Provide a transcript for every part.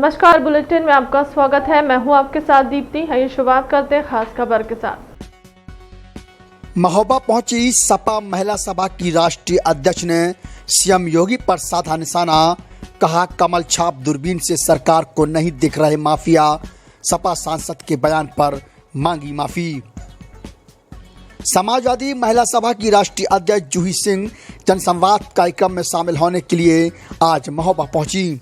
नमस्कार, बुलेटिन में आपका स्वागत है। मैं हूं आपके साथ दीप्ति। आइए शुरुआत करते हैं खास खबर के साथ। महोबा पहुंची सपा महिला सभा की राष्ट्रीय अध्यक्ष ने सीएम योगी पर साधा निशाना। कहा, कमल छाप दूरबीन से सरकार को नहीं दिख रहे माफिया। सपा सांसद के बयान पर मांगी माफी। समाजवादी महिला सभा की राष्ट्रीय अध्यक्ष जूही सिंह जनसंवाद कार्यक्रम में शामिल होने के लिए आज महोबा पहुंची,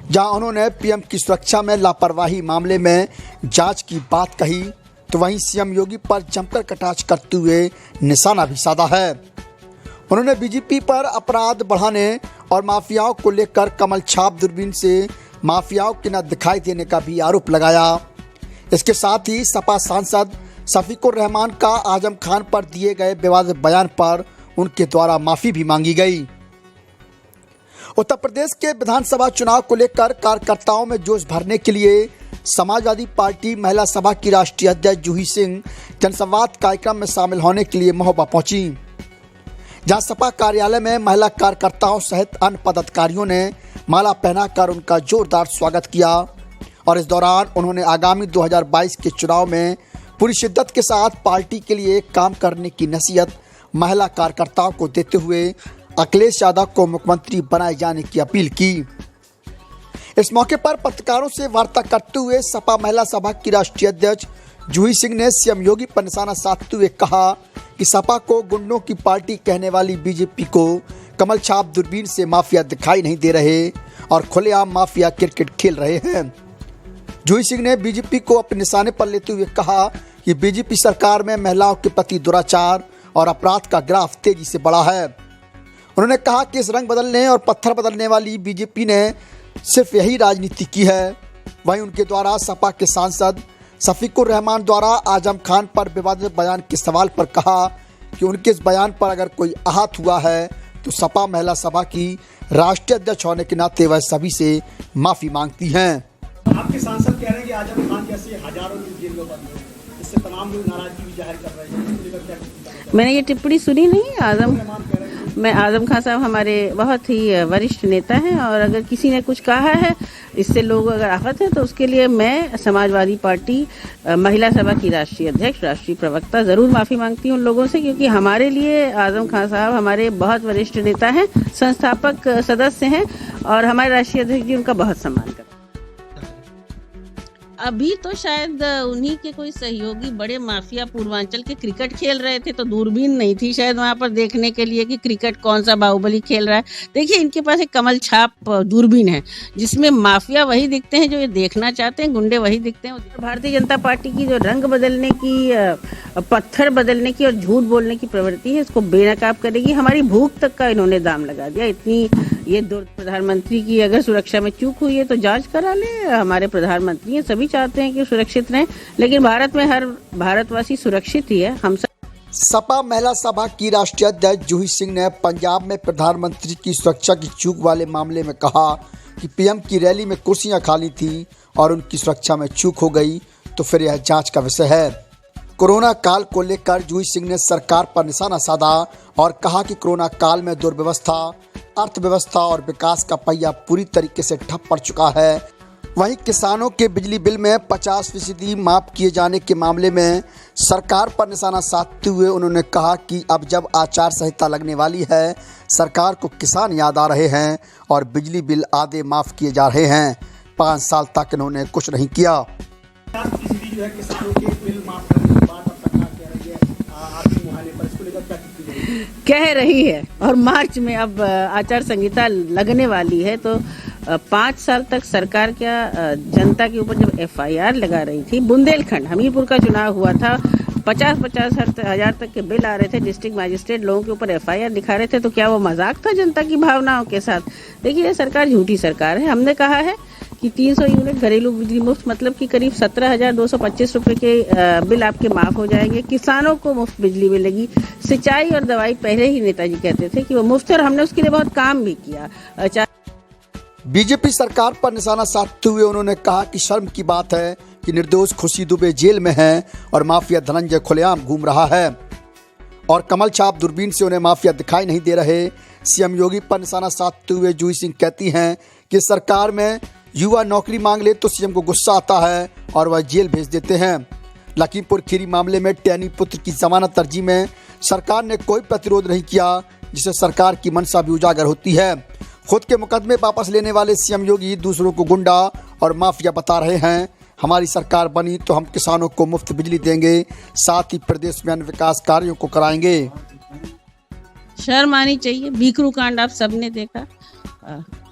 जहां उन्होंने पीएम की सुरक्षा में लापरवाही मामले में जांच की बात कही, तो वहीं सीएम योगी पर जमकर कटाक्ष करते हुए निशाना भी साधा है। उन्होंने बीजेपी पर अपराध बढ़ाने और माफियाओं को लेकर कमल छाप दूरबीन से माफियाओं के न दिखाई देने का भी आरोप लगाया। इसके साथ ही सपा सांसद शफीकुर रहमान का आजम खान पर दिए गए विवादित बयान पर उनके द्वारा माफी भी मांगी गई। उत्तर प्रदेश के विधानसभा चुनाव को लेकर कार्यकर्ताओं में जोश भरने के लिए समाजवादी पार्टी महिला सभा की राष्ट्रीय अध्यक्ष जूही सिंह जनसंवाद कार्यक्रम में शामिल होने के लिए महोबा पहुंची, जहां सपा कार्यालय में महिला कार्यकर्ताओं सहित अन्य पदाधिकारियों ने माला पहनाकर उनका जोरदार स्वागत किया। और इस दौरान उन्होंने आगामी 2022 के चुनाव में पूरी शिद्दत के साथ पार्टी के लिए काम करने की नसीहत महिला कार्यकर्ताओं को देते हुए अखिलेश यादव को मुख्यमंत्री बनाए जाने की अपील की। इस मौके पर पत्रकारों से वार्ता करते हुए सपा महिला सभा की राष्ट्रीय अध्यक्ष जूही सिंह ने सीएम योगी पर निशाना साधते हुए कहा कि सपा को गुंडों की पार्टी कहने वाली बीजेपी को कमल छाप दूरबीन से माफिया दिखाई नहीं दे रहे और खुलेआम माफिया क्रिकेट खेल रहे हैं। जूही सिंह ने बीजेपी को अपने निशाने पर लेते हुए कहा कि बीजेपी सरकार में महिलाओं के प्रति दुराचार और अपराध का ग्राफ तेजी से बढ़ा है। उन्होंने कहा कि इस रंग बदलने और पत्थर बदलने वाली बीजेपी ने सिर्फ यही राजनीति की है। वहीं उनके द्वारा सपा के सांसद शफीकुर रहमान द्वारा आजम खान पर विवादित बयान के सवाल पर कहा कि उनके इस बयान पर अगर कोई आहत हुआ है तो सपा महिला सभा की राष्ट्रीय अध्यक्ष होने के नाते वह सभी से माफी मांगती हैं। आपके सांसद कह रहे हैं कि आजम खान जैसे हजारों लोग जेल में बंद हैं, इससे तमाम लोग नाराजगी भी जाहिर कर रहे हैं। मैंने ये टिप्पणी सुनी नहीं। मैं आजम खान साहब हमारे बहुत ही वरिष्ठ नेता हैं और अगर किसी ने कुछ कहा है इससे लोग अगर आहत हैं तो उसके लिए मैं समाजवादी पार्टी महिला सभा की राष्ट्रीय अध्यक्ष, राष्ट्रीय प्रवक्ता जरूर माफ़ी मांगती हूँ उन लोगों से, क्योंकि हमारे लिए आजम खान साहब हमारे बहुत वरिष्ठ नेता हैं, संस्थापक सदस्य हैं और हमारे राष्ट्रीय अध्यक्ष जी उनका बहुत सम्मान करते हैं। अभी तो शायद उन्हीं के कोई सहयोगी बड़े माफिया पूर्वांचल के क्रिकेट खेल रहे थे, तो दूरबीन नहीं थी शायद वहां पर देखने के लिए कि क्रिकेट कौन सा बाहुबली खेल रहा है। देखिए, इनके पास एक कमल छाप दूरबीन है जिसमें माफिया वही दिखते हैं जो ये देखना चाहते हैं, गुंडे वही दिखते हैं। भारतीय जनता पार्टी की जो रंग बदलने की, पत्थर बदलने की और झूठ बोलने की प्रवृत्ति है, इसको बेनकाब करेगी। हमारी भूख तक का इन्होंने दाम लगा दिया। इतनी ये प्रधानमंत्री की अगर सुरक्षा में चूक हुई है तो जांच करा ले। हमारे प्रधानमंत्री हैं, सभी चाहते हैं कि सुरक्षित रहें, लेकिन भारत में हर भारतवासी सुरक्षित ही है। हम सपा महिला सभा की राष्ट्रीय अध्यक्ष जूही सिंह ने पंजाब में प्रधानमंत्री की सुरक्षा की चूक वाले मामले में कहा कि पीएम की रैली में कुर्सियां खाली थी और उनकी सुरक्षा में चूक हो गई तो फिर यह जांच का विषय है। कोरोना काल को लेकर जूही सिंह ने सरकार पर निशाना साधा और कहा कि कोरोना काल में दुर्व्यवस्था, अर्थव्यवस्था और विकास का पहिया पूरी तरीके से ठप पड़ चुका है। वहीं किसानों के बिजली बिल में 50% माफ किए जाने के मामले में सरकार पर निशाना साधते हुए उन्होंने कहा कि अब जब आचार संहिता लगने वाली है, सरकार को किसान याद आ रहे हैं और बिजली बिल आधे माफ किए जा रहे हैं। 5 साल तक इन्होंने कुछ नहीं किया। जो है किसानों के बिल माफ करने के बाद अब सरकार कह रही है आर्थिक मुहाने पर, इसको लेकर क्या कह रही है और मार्च में अब आचार संहिता लगने वाली है, तो 5 साल तक सरकार क्या जनता के ऊपर जब एफआईआर लगा रही थी, बुंदेलखंड हमीरपुर का चुनाव हुआ था, 50-50 हजार तक के बिल आ रहे थे, डिस्ट्रिक्ट मजिस्ट्रेट लोगों के ऊपर एफआईआर दिखा रहे थे, तो क्या वो मजाक था जनता की भावनाओं के साथ? देखिए, सरकार झूठी सरकार है। हमने कहा है कि 300 यूनिट घरेलू बिजली मुफ्त, मतलब कि करीब 17,225 रुपए के बिल आपके माफ हो जाएंगे। किसानों को मुफ्त बिजली मिलेगी। सिंचाई और दवाई पहले ही नेताजी कहते थे कि वो मुफ्त है और हमने उसके लिए बहुत काम भी किया। बीजेपी सरकार पर निशाना साधते हुए उन्होंने कहा कि शर्म की बात है कि निर्दोष खुशी दुबे जेल में है और माफिया धनंजय खुलेआम घूम रहा है और कमल छाप दूरबीन से उन्हें माफिया दिखाई नहीं दे रहे। सीएम योगी पर निशाना साधते हुए जूही सिंह कहती हैं कि सरकार में युवा नौकरी मांग ले तो सीएम को गुस्सा आता है और वह जेल भेज देते हैं। लखीमपुर खीरी मामले में टैनी पुत्र की जमानत अर्जी में सरकार ने कोई प्रतिरोध नहीं किया, जिससे सरकार की मंशा भी उजागर होती है। खुद के मुकदमे वापस लेने वाले सीएम योगी दूसरों को गुंडा और माफिया बता रहे हैं। हमारी सरकार बनी तो हम किसानों को मुफ्त बिजली देंगे, साथ ही प्रदेश में अन्य विकास कार्यों को कराएंगे। शर्म आनी चाहिए। बीकरू कांड आप सबने देखा,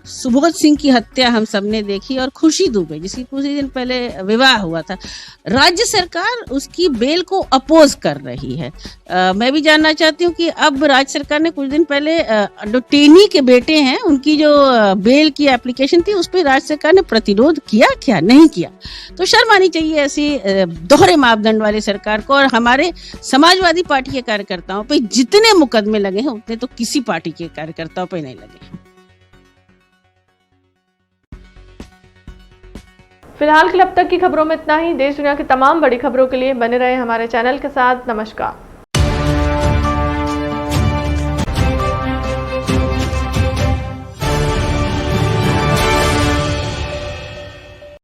सुबोध सिंह की हत्या हम सबने देखी, और खुशी दुबे जिसकी कुछ दिन पहले विवाह हुआ था, राज्य सरकार उसकी बेल को अपोज कर रही है। मैं भी जानना चाहती हूँ कि अब राज्य सरकार ने कुछ दिन पहले जो टेनी के बेटे हैं उनकी जो बेल की एप्लीकेशन थी उस पर राज्य सरकार ने प्रतिरोध किया, क्या नहीं किया? तो शर्म आनी चाहिए ऐसी दोहरे मापदंड वाली सरकार को। और हमारे समाजवादी पार्टी के कार्यकर्ताओं पे जितने मुकदमे लगे हैं उतने तो किसी पार्टी के कार्यकर्ताओं पे नहीं लगे। फिलहाल के लिए अब तक की खबरों में इतना ही। देश दुनिया की तमाम बड़ी खबरों के लिए बने रहे हमारे चैनल के साथ। नमस्कार।